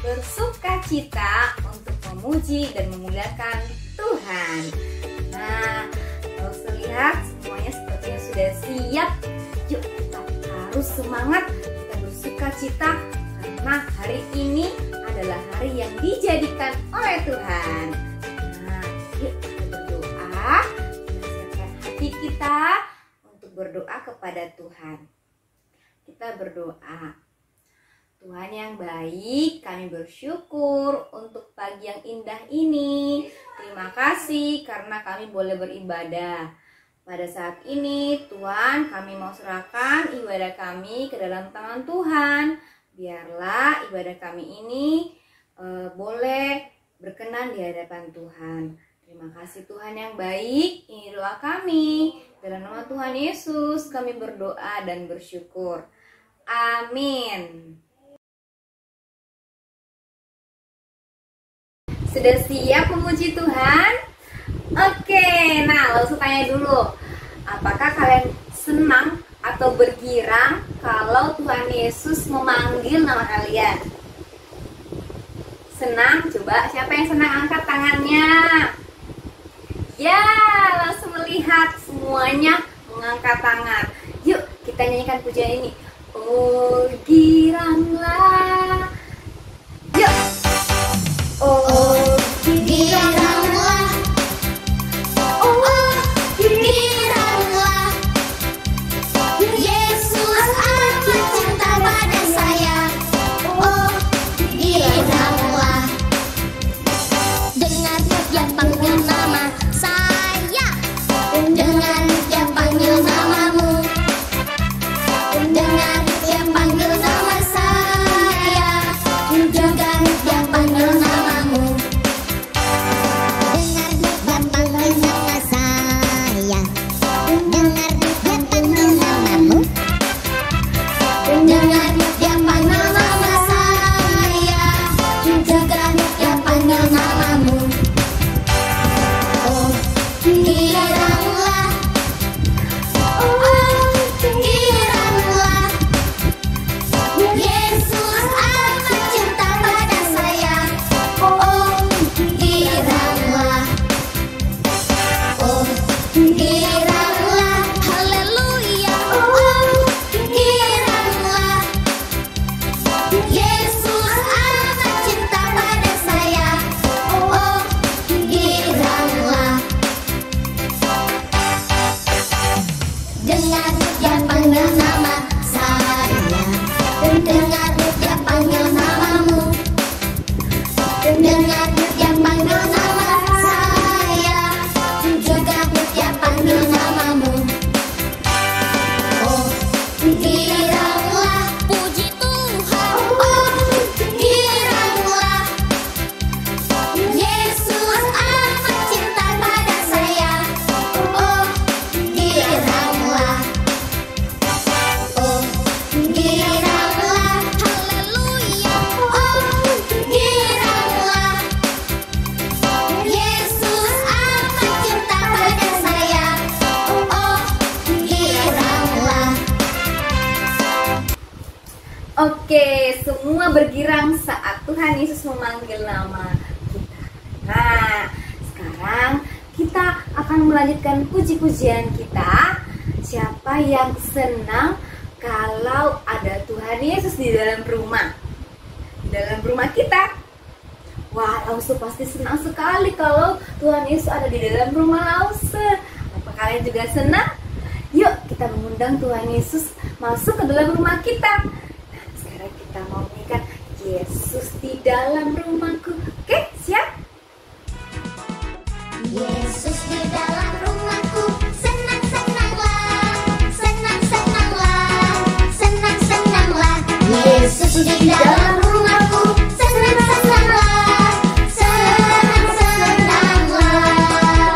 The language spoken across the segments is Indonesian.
bersukacita untuk memuji dan memuliakan Tuhan. Nah, kalau terlihat semuanya sepertinya sudah siap. Yuk, kita harus semangat, kita bersukacita karena hari ini adalah hari yang dijadikan oleh Tuhan. Nah, yuk kita berdoa, kita siapkan hati kita untuk berdoa kepada Tuhan. Kita berdoa. Tuhan yang baik, kami bersyukur untuk pagi yang indah ini. Terima kasih karena kami boleh beribadah. Pada saat ini Tuhan, kami mau serahkan ibadah kami ke dalam tangan Tuhan. Biarlah ibadah kami ini boleh berkenan di hadapan Tuhan. Terima kasih Tuhan yang baik. Ini doa kami. Dalam nama Tuhan Yesus kami berdoa dan bersyukur. Amin. Sudah siap memuji Tuhan? Oke, nah langsung tanya dulu. Apakah kalian senang atau bergirang kalau Tuhan Yesus memanggil nama kalian? Senang? Coba siapa yang senang angkat tangannya? Ya, langsung melihat semuanya mengangkat tangan. Yuk kita nyanyikan pujian ini. Oh giranglah. Yuk. Oh giranglah. Oh giranglah. Yesus amat cinta pada saya. Oh giranglah. Dengar dia panggil nama saya. Dengar dia panggil namamu. Dengar dia panggil nama saya. Juga dia panggil namamu. Dengar dia panggil nama saya. Dengar dia panggil namamu. Dengar dia panggil nama saya. Juga dia panggil namamu. Oh giranglah. Oh giranglah. Yesus amat cinta pada saya. Oh giranglah. Oh giranglah. Haleluya. Oh giranglah. Yesus amat cinta pada saya. Oh giranglah. Dengar dia panggil nama saya. Dengar dia panggil namamu. Dengar dia panggil nama saya. Juga dia panggil namamu. Oh giranglah. Puji Tuhan. Oh giranglah. Yesus amat cinta pada saya. Oh giranglah. Oh giranglah. Haleluya. Oh giranglah. Yesus amat cinta pada saya. Oh giranglah. Oke, semua bergirang saat Tuhan Yesus memanggil nama kita. Nah, sekarang kita akan melanjutkan puji-pujian kita. Siapa yang senang kalau ada Tuhan Yesus di dalam rumah? Di dalam rumah kita. Wah, Lause pasti senang sekali kalau Tuhan Yesus ada di dalam rumah Lause. Apa kalian juga senang? Yuk, kita mengundang Tuhan Yesus masuk ke dalam rumah kita. Nah, sekarang kita mau menyanyikan Yesus di dalam rumahku. Oke, siap? Yesus di dalam rumahku, senang-senanglah, senang-senanglah, senang-senanglah. Yesus di dalam rumahku, senang-senanglah, senang-senanglah.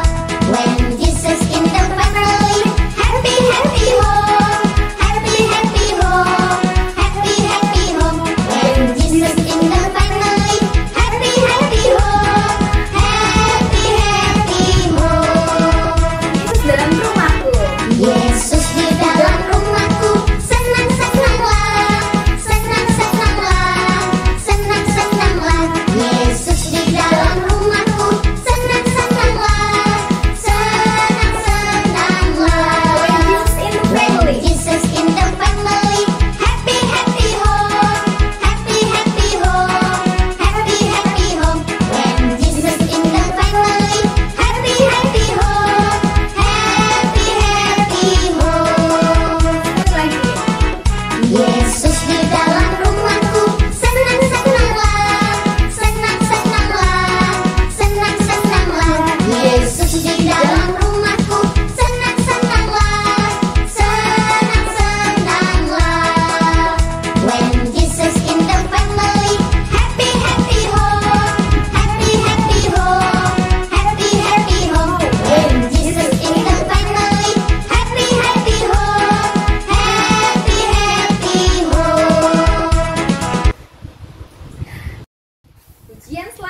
When Jesus in the family, happy happy home, happy happy home, happy happy home. When Jesus in the family, happy happy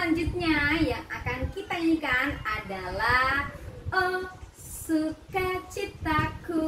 selanjutnya yang akan kita nyanyikan adalah Oh Sukacitaku.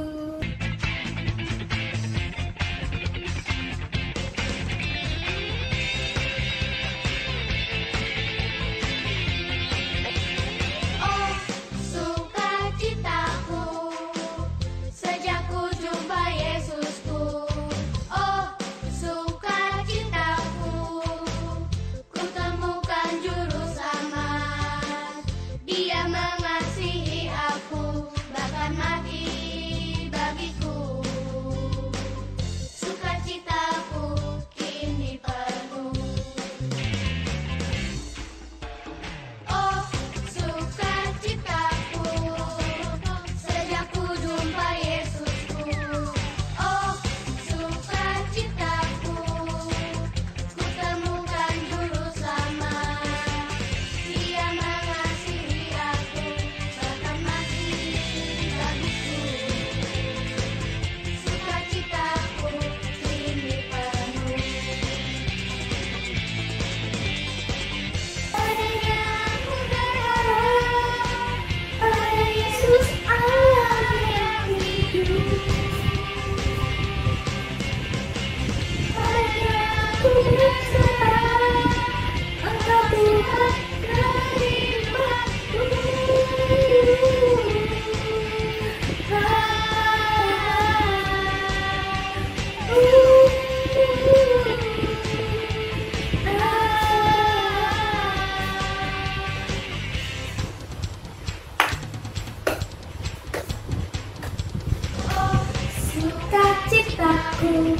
Sukacitaku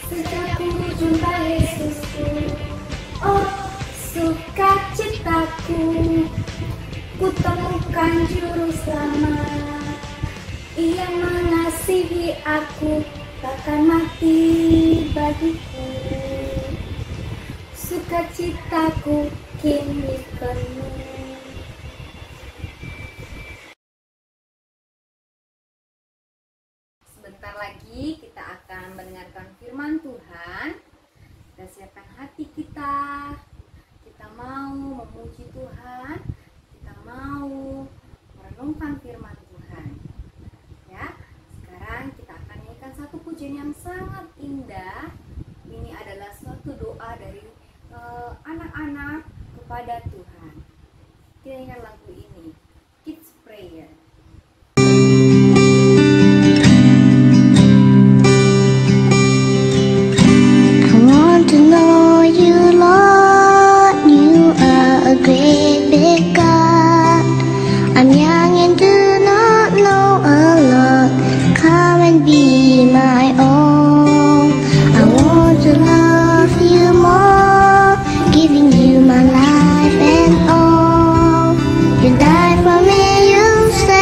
sejak ku jumpa Yesusku. Oh sukacitaku, ku temukan juru selamat. Ia mengasihi aku, takkan mati bagiku. Sukacitaku kini penuh. Sebentar lagi kita akan mendengarkan firman Tuhan. Kita siapkan hati kita. Kita mau memuji Tuhan. Kita mau merenungkan firman Tuhan. Ya, sekarang kita akan nyanyikan satu pujian yang sangat indah. Ini adalah suatu doa dari anak-anak kepada Tuhan. Kita nyanyikan lagu ini, Kids Prayer. To know you, Lord, you are a great big God. I'm young and do not know a lot. Come and be my own. I want to love you more, giving you my life and all. You died for me, you said.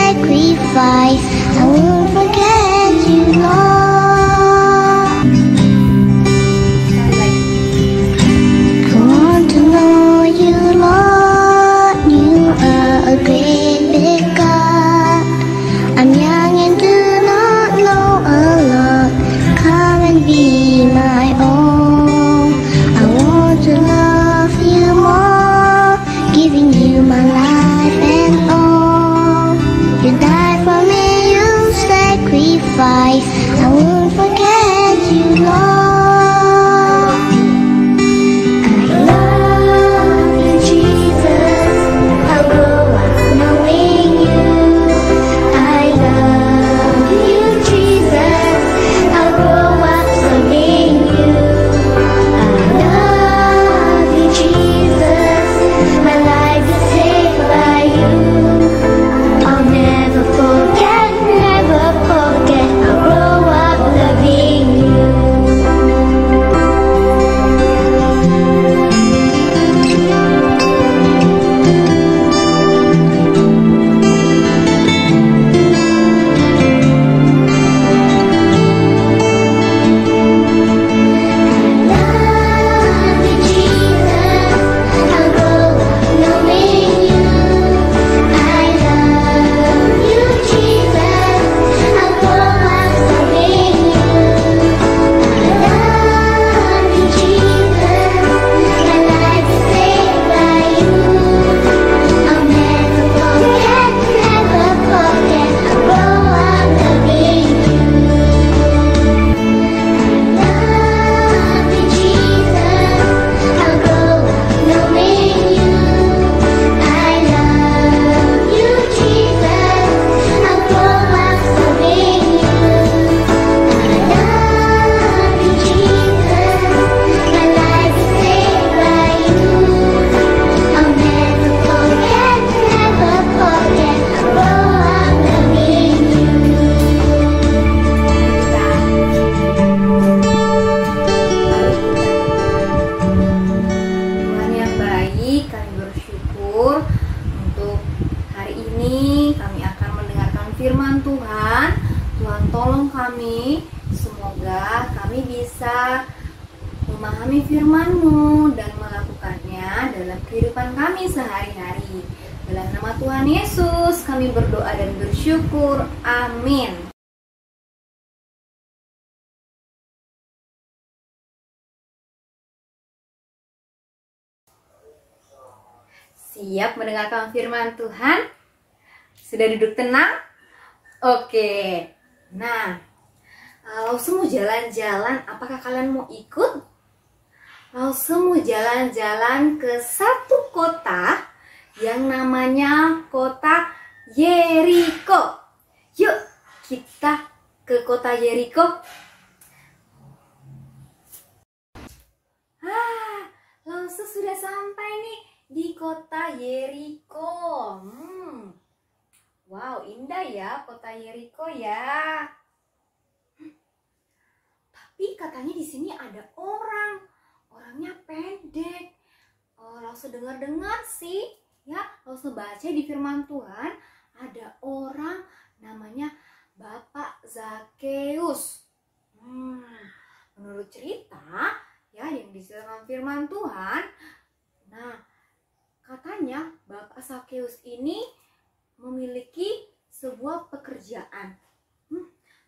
kami. Semoga kami bisa memahami firman-Mu dan melakukannya dalam kehidupan kami sehari-hari. Dalam nama Tuhan Yesus kami berdoa dan bersyukur. Amin. Siap mendengarkan firman Tuhan? Sudah duduk tenang? Oke. Nah, Lause mau jalan-jalan, apakah kalian mau ikut? Lause mau jalan-jalan ke satu kota yang namanya kota Yeriko. Yuk, kita ke kota Yeriko. Lause sudah sampai nih di kota Yeriko. Wow, indah ya kota Yeriko ya. Tapi katanya di sini ada orang. Orangnya pendek. Lause dengar-dengar sih, ya. Lause baca di firman Tuhan ada orang namanya Bapak Zakeus. Menurut cerita ya yang diceritakan firman Tuhan, nah katanya Bapak Zakeus ini memiliki sebuah pekerjaan.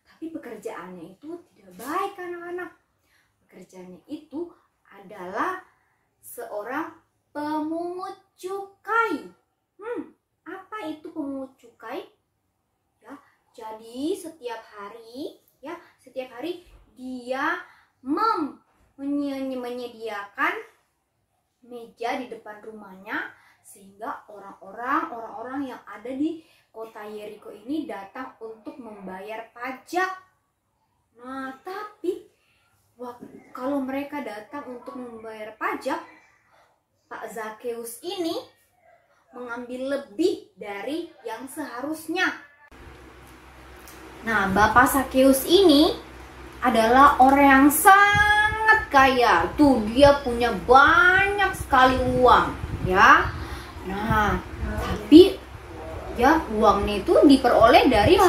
Tapi pekerjaannya itu tidak baik anak-anak. Pekerjaannya itu adalah seorang pemungut cukai. Apa itu pemungut cukai? Ya, jadi setiap hari dia menyediakan meja di depan rumahnya sehingga orang-orang yang ada di kota Yeriko ini datang untuk membayar pajak. Nah, tapi kalau mereka datang untuk membayar pajak, Pak Zakeus ini mengambil lebih dari yang seharusnya. Nah, Bapak Zakeus ini adalah orang yang sangat kaya. Tuh, dia punya banyak sekali uang, ya. Nah, tapi ya uangnya itu diperoleh dari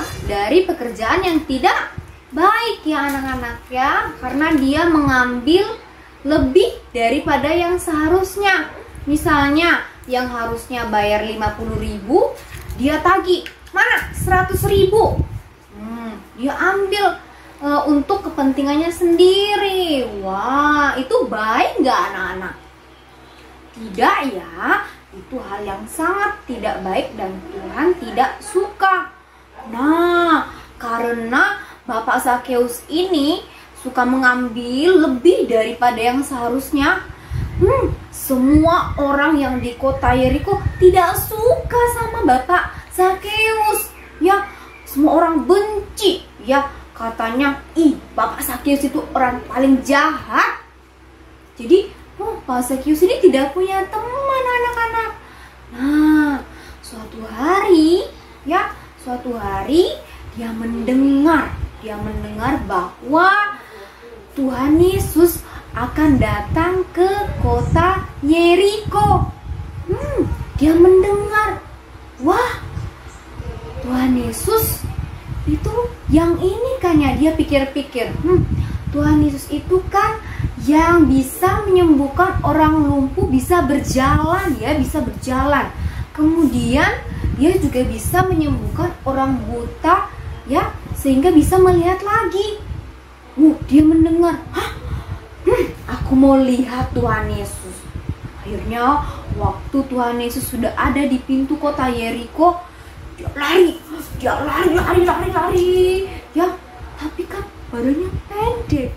pekerjaan yang tidak baik ya anak-anak ya, karena dia mengambil lebih daripada yang seharusnya. Misalnya yang harusnya bayar 50.000, dia tagih mana 100.000. Dia ambil untuk kepentingannya sendiri. Wah, itu baik nggak anak-anak? Tidak ya. Itu hal yang sangat tidak baik dan Tuhan tidak suka. Nah, karena Bapak Zakeus ini suka mengambil lebih daripada yang seharusnya, semua orang yang di kota Yeriko tidak suka sama Bapak Zakeus. Ya, semua orang benci. Ya, katanya, Bapak Zakeus itu orang paling jahat. Jadi Pak Zakeus ini tidak punya teman anak-anak. Nah, suatu hari dia mendengar bahwa Tuhan Yesus akan datang ke kota Yeriko. Dia mendengar, wah, Tuhan Yesus itu yang ini kan ya. Dia pikir-pikir, Tuhan Yesus itu kan yang bisa menyembuhkan orang lumpuh, bisa berjalan ya, bisa berjalan. Kemudian dia juga bisa menyembuhkan orang buta ya, sehingga bisa melihat lagi. Dia mendengar, aku mau lihat Tuhan Yesus. Akhirnya waktu Tuhan Yesus sudah ada di pintu kota Yeriko, dia lari ya. Tapi kan badannya pendek.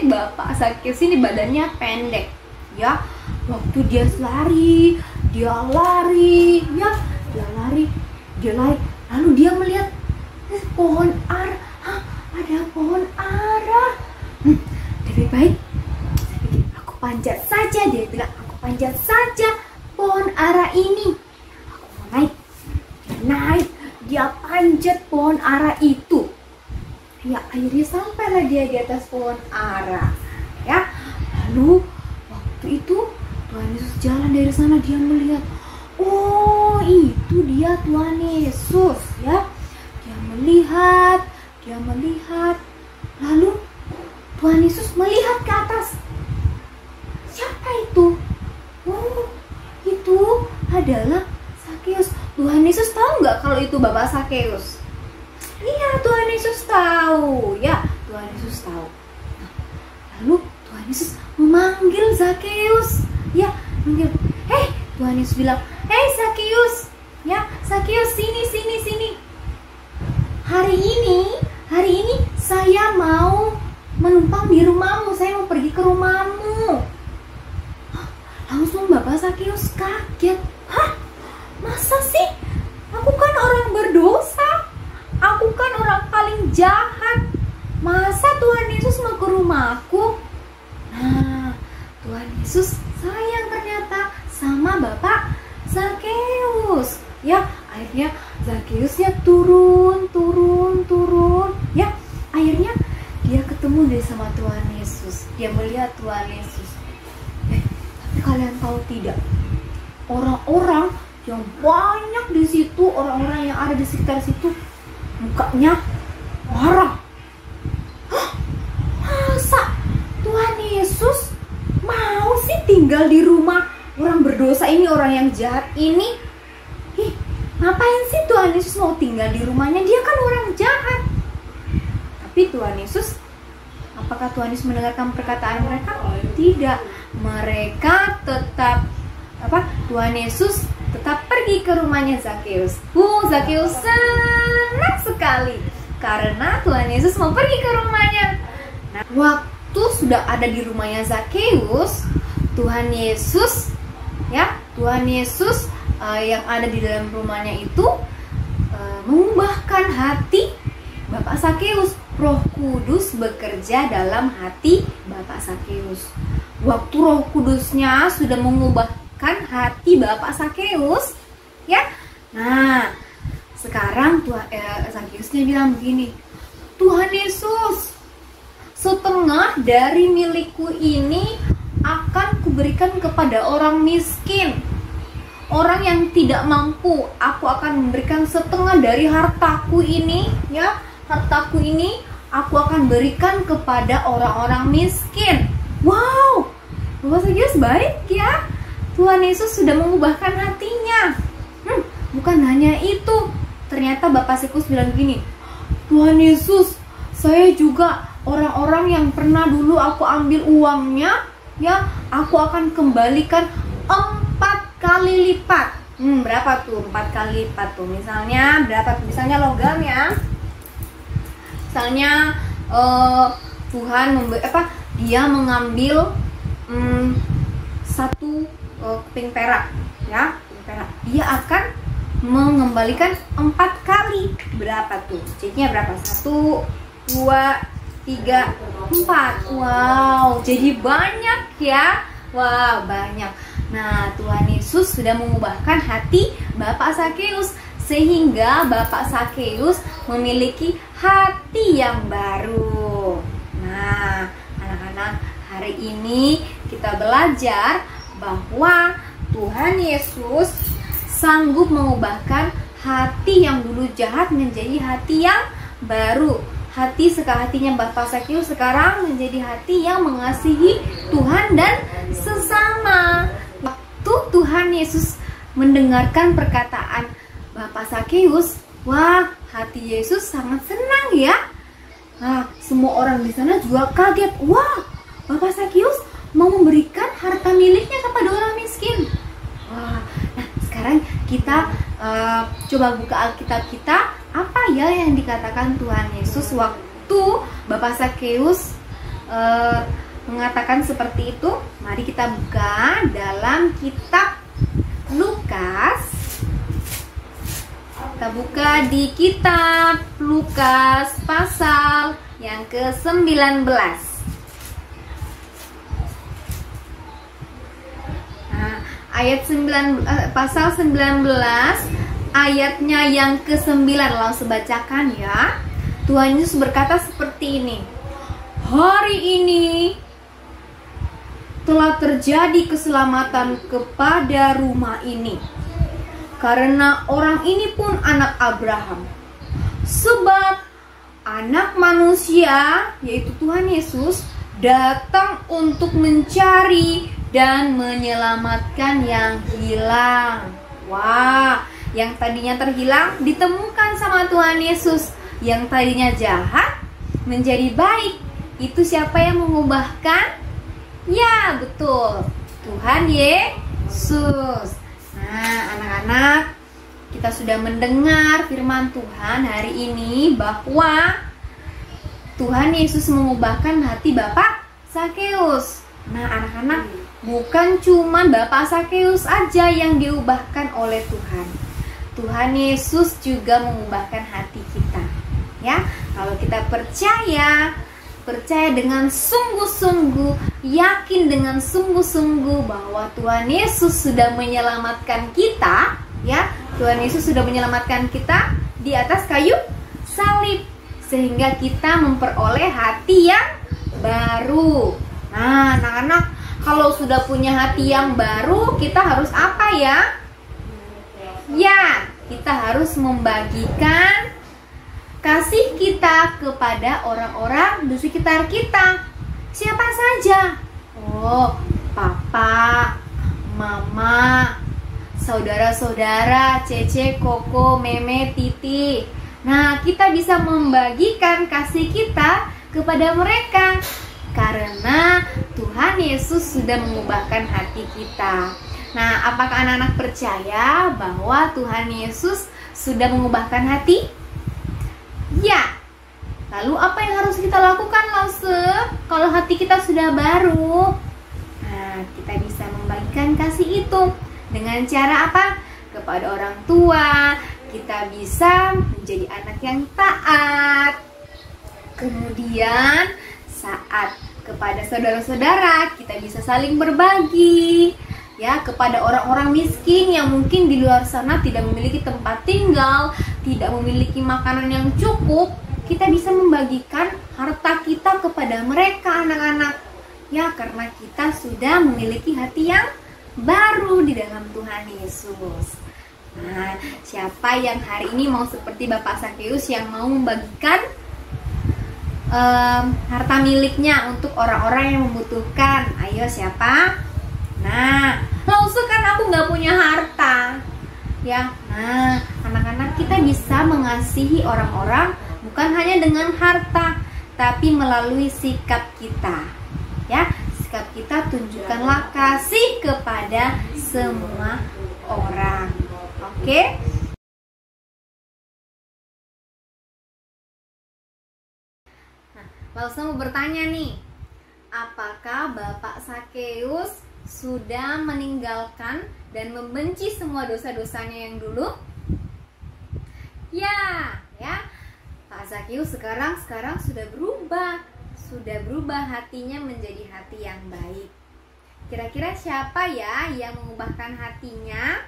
Bapak Zakeus ini badannya pendek ya. Waktu dia lari ya, lalu dia melihat pohon ara. Ada pohon ara. Lebih baik aku panjat saja. Dia bilang, aku panjat saja pohon ara ini. Aku mau naik. Dia panjat pohon ara itu. Ya, akhirnya sampailah dia di atas pohon ara. Ya, lalu waktu itu Tuhan Yesus jalan dari sana. Dia melihat, oh itu dia Tuhan Yesus ya. Dia melihat, dia melihat. Lalu Tuhan Yesus melihat ke atas. Siapa itu? Oh, itu adalah Zakeus. Tuhan Yesus tahu nggak kalau itu Bapak Zakeus? Iya, Tuhan Yesus tahu. Ya, Tuhan Yesus tahu. Nah, lalu Tuhan Yesus memanggil Zakeus. Ya, manggil. Tuhan Yesus bilang, Zakeus. Ya, Zakeus, sini. Hari ini saya mau menumpang di rumahmu. Saya mau pergi ke rumahmu. Langsung Bapak Zakeus kaget. Masa sih? Aku kan orang berdosa. Aku kan orang paling jahat. Masa Tuhan Yesus mau ke rumahku? Nah, Tuhan Yesus sayang ternyata sama Bapak Zakeus. Ya, akhirnya Zakeusnya turun. Ya, akhirnya dia ketemu deh sama Tuhan Yesus. Dia melihat Tuhan Yesus. Tapi kalian tahu tidak? Orang-orang yang banyak di situ, orang-orang yang ada di sekitar situ, mukanya marah. Masa Tuhan Yesus mau sih tinggal di rumah orang berdosa ini, orang yang jahat ini? Ngapain sih Tuhan Yesus mau tinggal di rumahnya? Dia kan orang jahat. Tapi Tuhan Yesus, apakah Tuhan Yesus mendengarkan perkataan mereka? Tidak. Mereka tetap Tuhan Yesus tetap pergi ke rumahnya Zakeus. Zakeus senang sekali karena Tuhan Yesus mau pergi ke rumahnya. Nah, waktu sudah ada di rumahnya Zakeus, Tuhan Yesus yang ada di dalam rumahnya itu mengubahkan hati Bapak Zakeus. Roh Kudus bekerja dalam hati Bapak Zakeus. Waktu Roh Kudusnya sudah mengubahkan hati Bapak Zakeus, ya. Nah, sekarang Zakeusnya bilang begini, Tuhan Yesus, setengah dari milikku ini akan kuberikan kepada orang miskin, orang yang tidak mampu. Aku akan memberikan setengah dari hartaku ini, ya. Hartaku ini aku akan berikan kepada orang-orang miskin. Wow, Bapak Zakeus baik ya. Tuhan Yesus sudah mengubahkan hatinya. Bukan hanya itu, ternyata Bapak Zakeus bilang gini, Tuhan Yesus, saya juga orang-orang yang pernah dulu aku ambil uangnya, ya, aku akan kembalikan 4 kali lipat. Berapa tuh 4 kali lipat tuh? Misalnya berapa? Misalnya logam ya. Misalnya Tuhan dia mengambil 1 keping perak, ya, perak. Dia akan mengembalikan 4 kali. Berapa tuh? Ceknya berapa? 1, 2, 3, 4. Wow, jadi banyak ya. Wow, banyak. Nah, Tuhan Yesus sudah mengubahkan hati Bapak Zakeus sehingga Bapak Zakeus memiliki hati yang baru. Nah, anak-anak, hari ini kita belajar bahwa Tuhan Yesus sanggup mengubahkan hati yang dulu jahat menjadi hati yang baru. Hatinya Bapak Zakeus sekarang menjadi hati yang mengasihi Tuhan dan sesama. Waktu Tuhan Yesus mendengarkan perkataan Bapak Zakeus, wah, hati Yesus sangat senang ya. Nah, semua orang di sana juga kaget. Wah, Bapak Zakeus mau memberikan harta miliknya kepada orang miskin. Wah, nah sekarang kita coba buka Alkitab kita. Apa ya yang dikatakan Tuhan Yesus waktu Bapak Zakeus mengatakan seperti itu? Mari kita buka dalam kitab Lukas. Kita buka di kitab Lukas pasal yang ke-19. Nah, pasal 19 ayatnya yang ke-9 langsung bacakan ya. Tuhan Yesus berkata seperti ini. Hari ini telah terjadi keselamatan kepada rumah ini, karena orang ini pun anak Abraham. Sebab Anak manusia, yaitu Tuhan Yesus, datang untuk mencari dan menyelamatkan yang hilang. Wah, yang tadinya terhilang ditemukan sama Tuhan Yesus. Yang tadinya jahat menjadi baik. Itu siapa yang mengubahkan? Ya, betul, Tuhan Yesus. Nah, anak-anak, kita sudah mendengar firman Tuhan hari ini bahwa Tuhan Yesus mengubahkan hati Bapak Sakeus. Nah, anak-anak, bukan cuma Bapak Sakeus aja yang diubahkan oleh Tuhan. Tuhan Yesus juga mengubahkan hati kita. Ya, kalau kita percaya dengan sungguh-sungguh, yakin dengan sungguh-sungguh bahwa Tuhan Yesus sudah menyelamatkan kita, ya, Tuhan Yesus sudah menyelamatkan kita di atas kayu salib, sehingga kita memperoleh hati yang baru. Nah, anak-anak, kalau sudah punya hati yang baru, kita harus apa ya? Ya, kita harus membagikan kasih kita kepada orang-orang di sekitar kita. Siapa saja? Oh, papa, mama, saudara-saudara, Cece, Koko, Meme, Titi. Nah, kita bisa membagikan kasih kita kepada mereka karena Tuhan Yesus sudah mengubahkan hati kita. Nah, apakah anak-anak percaya bahwa Tuhan Yesus sudah mengubahkan hati? Ya. Lalu apa yang harus kita lakukan, Lause? Kalau hati kita sudah baru? Nah, kita bisa membagikan kasih itu. Dengan cara apa? Kepada orang tua, kita bisa menjadi anak yang taat. Kemudian saat kepada saudara-saudara, kita bisa saling berbagi. Ya, kepada orang-orang miskin yang mungkin di luar sana tidak memiliki tempat tinggal, tidak memiliki makanan yang cukup, kita bisa membagikan harta kita kepada mereka, anak-anak. Ya, karena kita sudah memiliki hati yang baru di dalam Tuhan Yesus. Nah, siapa yang hari ini mau seperti Bapak Sakeus yang mau membagikan harta miliknya untuk orang-orang yang membutuhkan? Ayo, siapa? Nah, langsung kan aku nggak punya harta. Ya, nah, anak-anak, kita bisa mengasihi orang-orang bukan hanya dengan harta, tapi melalui sikap kita. Ya, sikap kita tunjukkanlah kasih kepada semua orang. Oke? Nah, lalu saya mau bertanya nih, apakah Bapak Sakeus sudah meninggalkan dan membenci semua dosa-dosanya yang dulu? Ya, Pak Sakeus sekarang sudah berubah hatinya menjadi hati yang baik. Kira-kira siapa ya yang mengubahkan hatinya?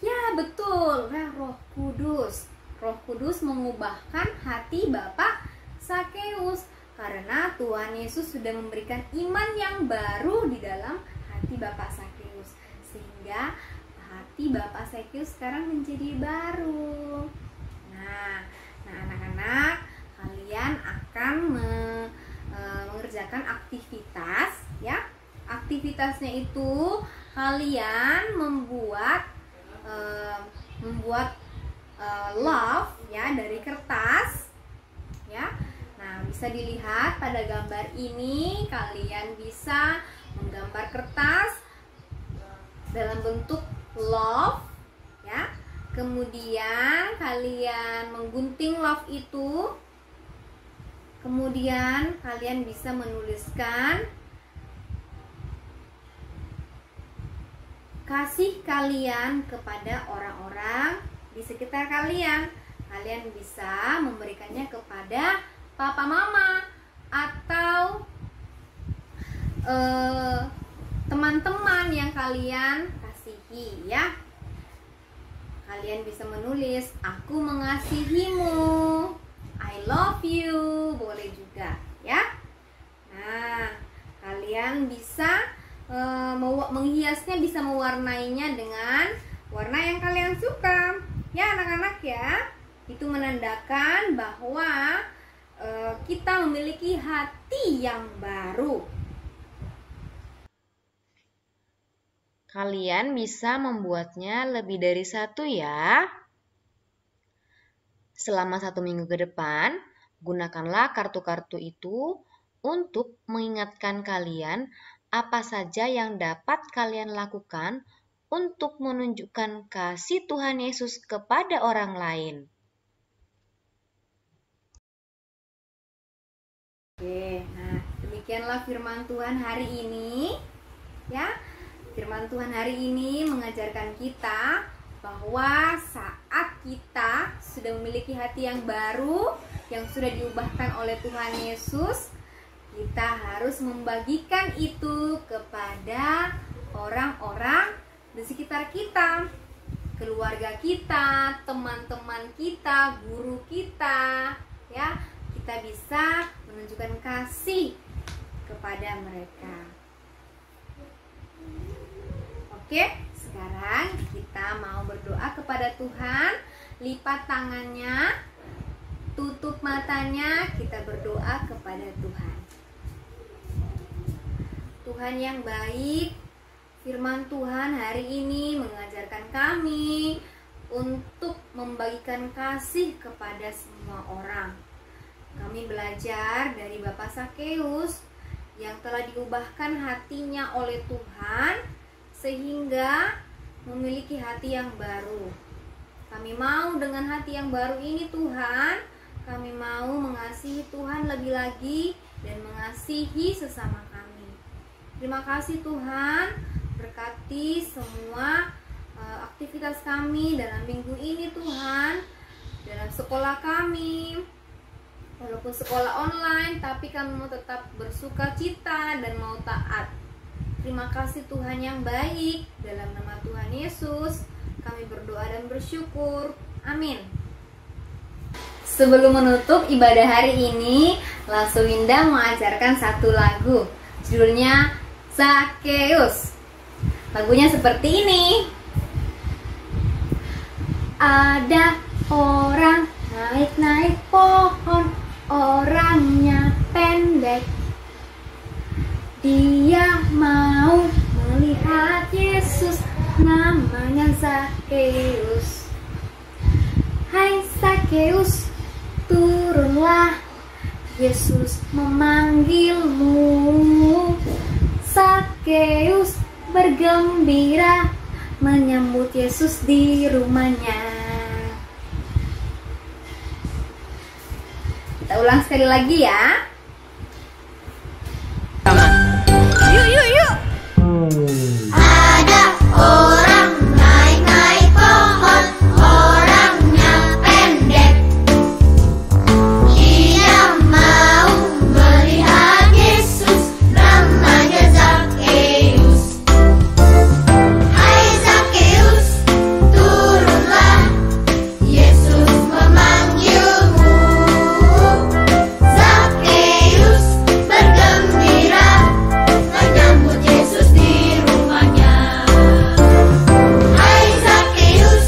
Ya, betul, Roh Kudus. Roh Kudus mengubahkan hati Bapak Sakeus karena Tuhan Yesus sudah memberikan iman yang baru di dalam hati Bapak Sakeus, sehingga hati Bapak Sakeus sekarang menjadi baru. Nah, anak-anak, kalian akan mengerjakan aktivitas, ya. Aktivitasnya itu kalian membuat love, ya, dari kertas, ya. Nah, bisa dilihat pada gambar ini, kalian bisa menggambar kertas dalam bentuk love, ya. Kemudian kalian menggunting love itu. Kemudian kalian bisa menuliskan kasih kalian kepada orang-orang di sekitar kalian. Kalian bisa memberikannya kepada papa mama atau teman-teman yang kalian kasihi, ya. Kalian bisa menulis, aku mengasihimu, I love you, boleh juga, ya. Nah, kalian bisa menghiasnya, bisa mewarnainya dengan warna yang kalian suka, ya anak-anak, ya. Itu menandakan bahwa kita memiliki hati yang baru. Kalian bisa membuatnya lebih dari satu ya. Selama 1 minggu ke depan, gunakanlah kartu-kartu itu untuk mengingatkan kalian apa saja yang dapat kalian lakukan untuk menunjukkan kasih Tuhan Yesus kepada orang lain. Oke, nah demikianlah firman Tuhan hari ini. Ya, firman Tuhan hari ini mengajarkan kita bahwa saat kita sudah memiliki hati yang baru, yang sudah diubahkan oleh Tuhan Yesus, kita harus membagikan itu kepada orang-orang di sekitar kita, keluarga kita, teman-teman kita, guru kita, ya. Kita bisa menunjukkan kasih kepada mereka. Oke, sekarang kita mau berdoa kepada Tuhan. Lipat tangannya, tutup matanya, kita berdoa kepada Tuhan. Tuhan yang baik, firman Tuhan hari ini mengajarkan kami untuk membagikan kasih kepada semua orang. Kami belajar dari Bapak Sakeus yang telah diubahkan hatinya oleh Tuhan sehingga memiliki hati yang baru. Kami mau dengan hati yang baru ini Tuhan, kami mau mengasihi Tuhan lebih lagi dan mengasihi sesama kami. Terima kasih Tuhan, berkati semua aktivitas kami dalam minggu ini Tuhan, dalam sekolah kami. Walaupun sekolah online, tapi kami mau tetap bersuka cita dan mau taat. Terima kasih Tuhan yang baik. Dalam nama Tuhan Yesus, kami berdoa dan bersyukur. Amin. Sebelum menutup ibadah hari ini, Laswinda mengajarkan satu lagu. Judulnya Sakeus. Lagunya seperti ini. Ada orang naik-naik pohon, orangnya pendek. Dia mau melihat Yesus, namanya Sakeus. Hai Sakeus, turunlah, Yesus memanggilmu. Sakeus bergembira menyambut Yesus di rumahnya. Kita ulang sekali lagi ya. Ada orang naik-naik pohon, orangnya pendek. Dia mau melihat Yesus, namanya Sakeus. Hai Sakeus, turunlah, Yesus memanggilmu. Sakeus bergembira menyambut Yesus di rumahnya. Hai Sakeus,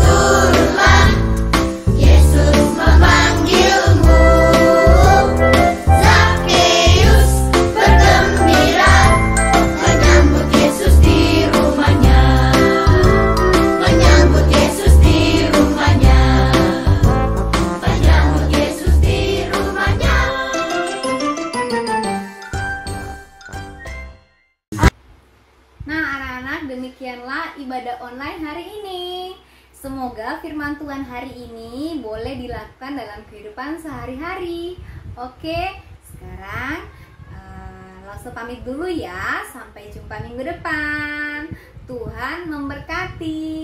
turunlah, Yesus memanggilmu. Sakeus bergembira menyambut Yesus di rumahnya. Menyambut Yesus di rumahnya. Menyambut Yesus di rumahnya. Nah anak-anak, demikianlah ibadah online hari ini. Semoga firman Tuhan hari ini boleh dilakukan dalam kehidupan sehari-hari. Oke, sekarang langsung pamit dulu ya. Sampai jumpa minggu depan. Tuhan memberkati.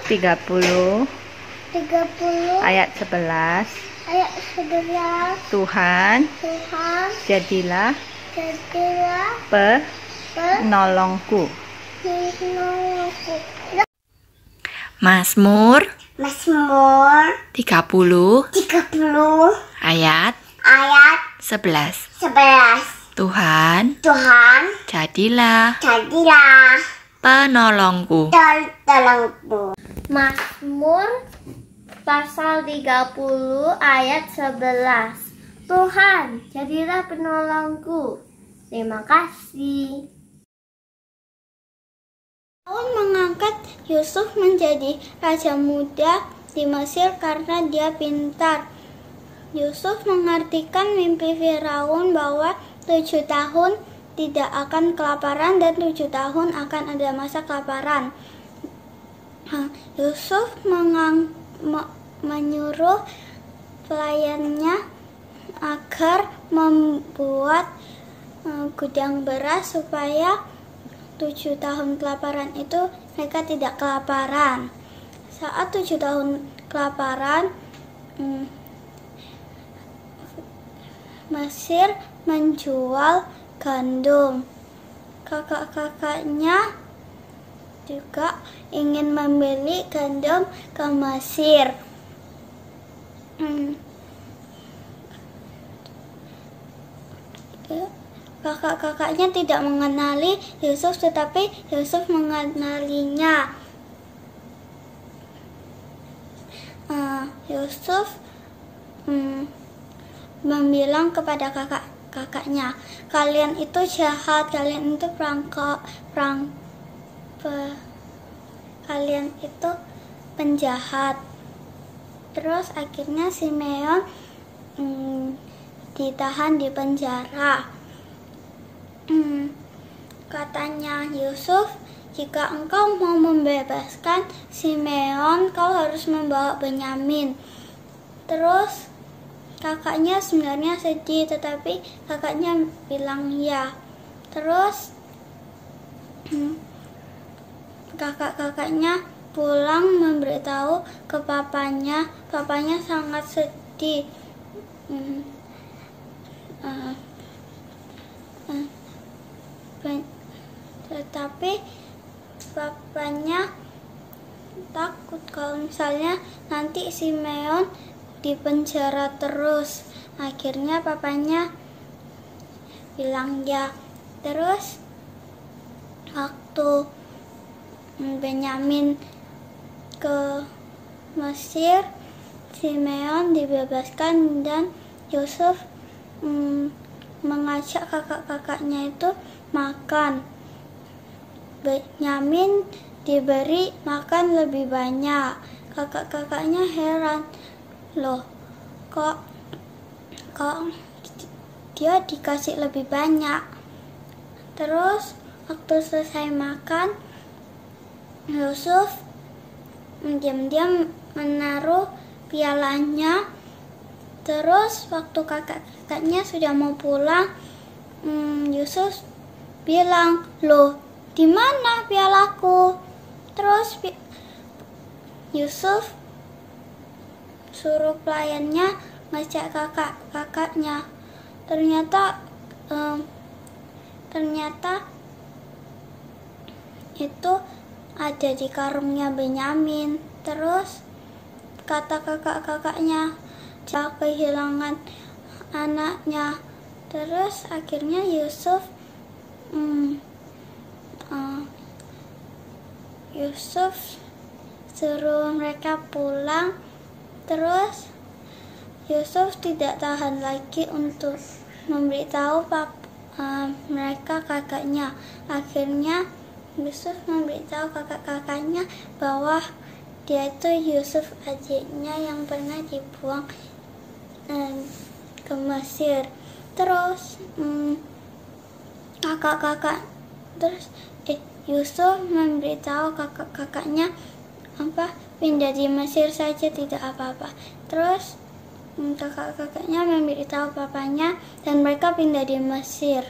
30 ayat 11. Ayat 11. Tuhan, Tuhan jadilah jadilah penolongku. penolongku. Mazmur Mazmur 30 30 ayat ayat 11. 11. Tuhan, jadilah penolongku. Mazmur pasal 30 ayat 11. Tuhan, jadilah penolongku. Terima kasih. Firaun mengangkat Yusuf menjadi raja muda di Mesir karena dia pintar. Yusuf mengartikan mimpi Firaun bahwa 7 tahun tidak akan kelaparan dan 7 tahun akan ada masa kelaparan. Yusuf menyuruh pelayannya agar membuat gudang beras supaya 7 tahun kelaparan itu mereka tidak kelaparan. Saat 7 tahun kelaparan, Mesir menjual gandum. Kakak-kakaknya juga ingin membeli gandum ke Mesir. Kakak-kakaknya tidak mengenali Yusuf, tetapi Yusuf mengenalinya. Yusuf membilang kepada kakaknya, kalian itu jahat, kalian itu kalian itu penjahat. Terus akhirnya Simeon ditahan di penjara. Katanya Yusuf, jika engkau mau membebaskan Simeon, kau harus membawa Benyamin. Terus kakaknya sebenarnya sedih, tetapi kakaknya bilang ya. Terus kakak-kakaknya pulang memberitahu ke papanya. Papanya sangat sedih. Tetapi papanya takut kalau misalnya nanti Simeon di penjara terus. Akhirnya papanya bilang ya. Terus waktu Benyamin ke Mesir, Simeon dibebaskan dan Yusuf mengajak kakak-kakaknya itu makan. Benyamin diberi makan lebih banyak. Kakak-kakaknya heran, loh kok dia dikasih lebih banyak. Terus waktu selesai makan, Yusuf diam-diam menaruh pialanya. Terus waktu kakak-kakaknya sudah mau pulang, Yusuf bilang, loh di mana pialaku? Terus Yusuf suruh pelayannya ngecek kakaknya. Ternyata itu ada di karungnya Benyamin. Terus kata kakak-kakaknya, dia kehilangan anaknya. Terus akhirnya Yusuf suruh mereka pulang. Terus Yusuf tidak tahan lagi untuk memberitahu mereka kakaknya. Akhirnya Yusuf memberitahu kakak-kakaknya bahwa dia itu Yusuf, adiknya yang pernah dibuang ke Mesir. Terus Yusuf memberitahu kakak-kakaknya pindah di Mesir saja, tidak apa-apa. Terus kakak-kakaknya memberitahu papanya dan mereka pindah di Mesir.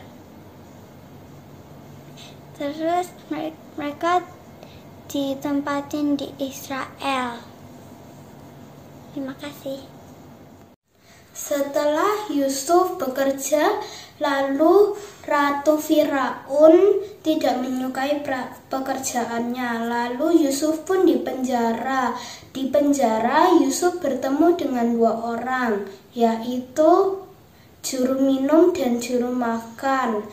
Terus mereka ditempatin di Israel. Terima kasih. Setelah Yusuf bekerja, lalu Ratu Firaun tidak menyukai pekerjaannya. Lalu Yusuf pun dipenjara. Di penjara Yusuf bertemu dengan 2 orang, yaitu juru minum dan juru makan.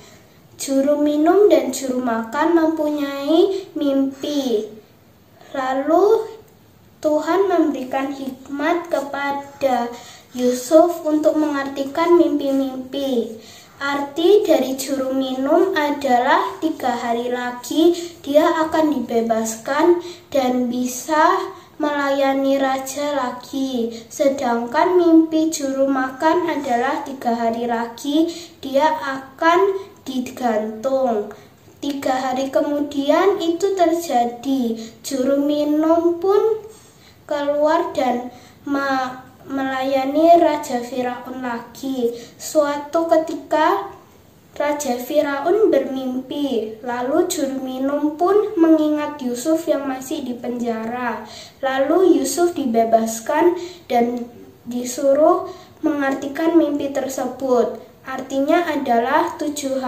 Juru minum dan juru makan mempunyai mimpi. Lalu Tuhan memberikan hikmat kepada Yusuf untuk mengartikan mimpi-mimpi. Arti dari juru minum adalah 3 hari lagi dia akan dibebaskan dan bisa melayani raja lagi. Sedangkan mimpi juru makan adalah 3 hari lagi dia akan digantung. 3 hari kemudian itu terjadi. Juru minum pun keluar dan melayani Raja Firaun lagi. Suatu ketika Raja Firaun bermimpi, lalu juru minum pun mengingat Yusuf yang masih di penjara. Lalu Yusuf dibebaskan dan disuruh mengartikan mimpi tersebut. Artinya adalah 7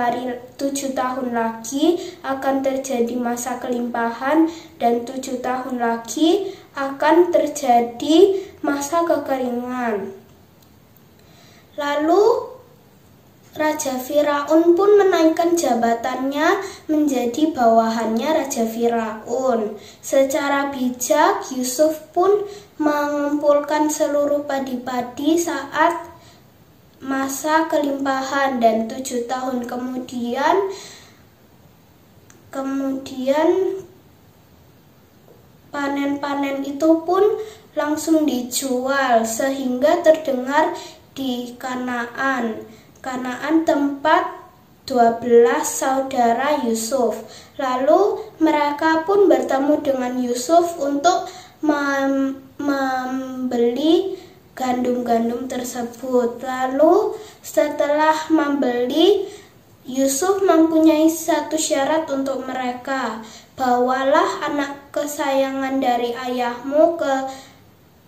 tahun lagi akan terjadi masa kelimpahan dan 7 tahun lagi akan terjadi masa kekeringan. Lalu Raja Firaun pun menaikkan jabatannya menjadi bawahannya Raja Firaun. Secara bijak Yusuf pun mengumpulkan seluruh padi-padi saat masa kelimpahan dan 7 tahun kemudian panen-panen itu pun langsung dijual sehingga terdengar di Kanaan tempat 12 saudara Yusuf. Lalu mereka pun bertemu dengan Yusuf untuk membeli gandum-gandum tersebut. Lalu setelah membeli, Yusuf mempunyai satu syarat untuk mereka. Bawalah anak kesayangan dari ayahmu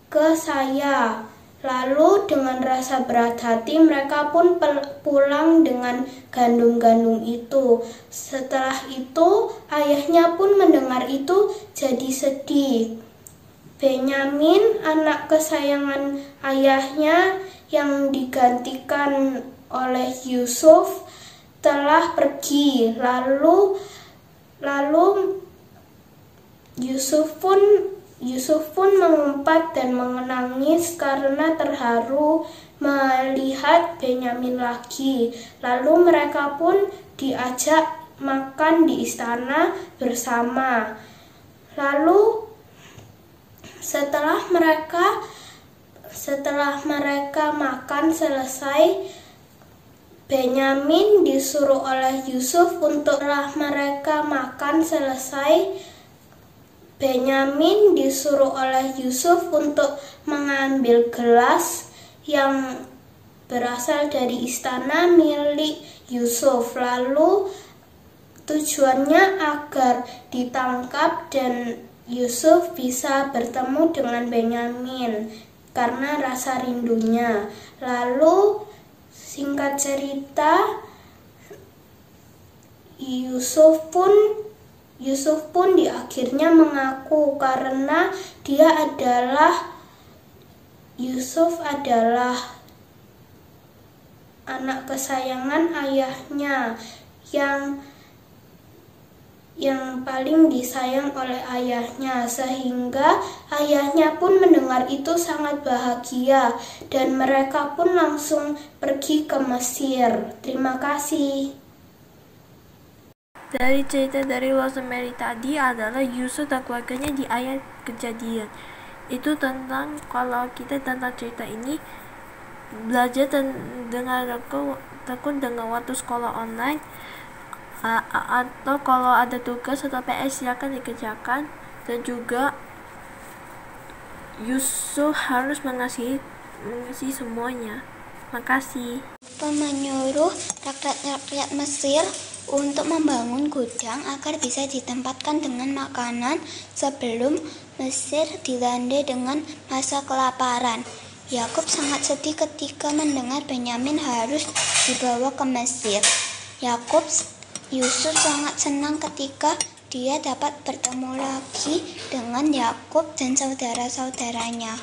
ke saya. Lalu dengan rasa berat hati mereka pun pulang dengan gandum-gandum itu. Setelah itu ayahnya pun mendengar itu jadi sedih. Benyamin, anak kesayangan ayahnya yang digantikan oleh Yusuf, telah pergi. Lalu Yusuf pun mengumpat dan menangis karena terharu melihat Benyamin lagi. Lalu mereka pun diajak makan di istana bersama. Lalu setelah mereka makan selesai, Benyamin disuruh oleh Yusuf untuk mengambil gelas yang berasal dari istana milik Yusuf. Lalu tujuannya agar ditangkap dan Yusuf bisa bertemu dengan Benyamin karena rasa rindunya. Lalu singkat cerita, Yusuf pun di akhirnya mengaku karena Yusuf adalah anak kesayangan ayahnya yang paling disayang oleh ayahnya, sehingga ayahnya pun mendengar itu sangat bahagia dan mereka pun langsung pergi ke Mesir. Terima kasih. Dari cerita dari Rosemary tadi adalah Yusuf dan keluarganya di ayat Kejadian. Itu tentang, kalau kita tentang cerita ini belajar dengan tekun dengan waktu sekolah online, atau kalau ada tugas atau PS silakan dikerjakan. Dan juga Yusuf harus mengasihi semuanya. Makasih. Menyuruh rakyat Mesir untuk membangun gudang agar bisa ditempatkan dengan makanan sebelum Mesir dilanda dengan masa kelaparan. Yakub sangat sedih ketika mendengar Benyamin harus dibawa ke Mesir. Yusuf sangat senang ketika dia dapat bertemu lagi dengan Yakub dan saudara-saudaranya.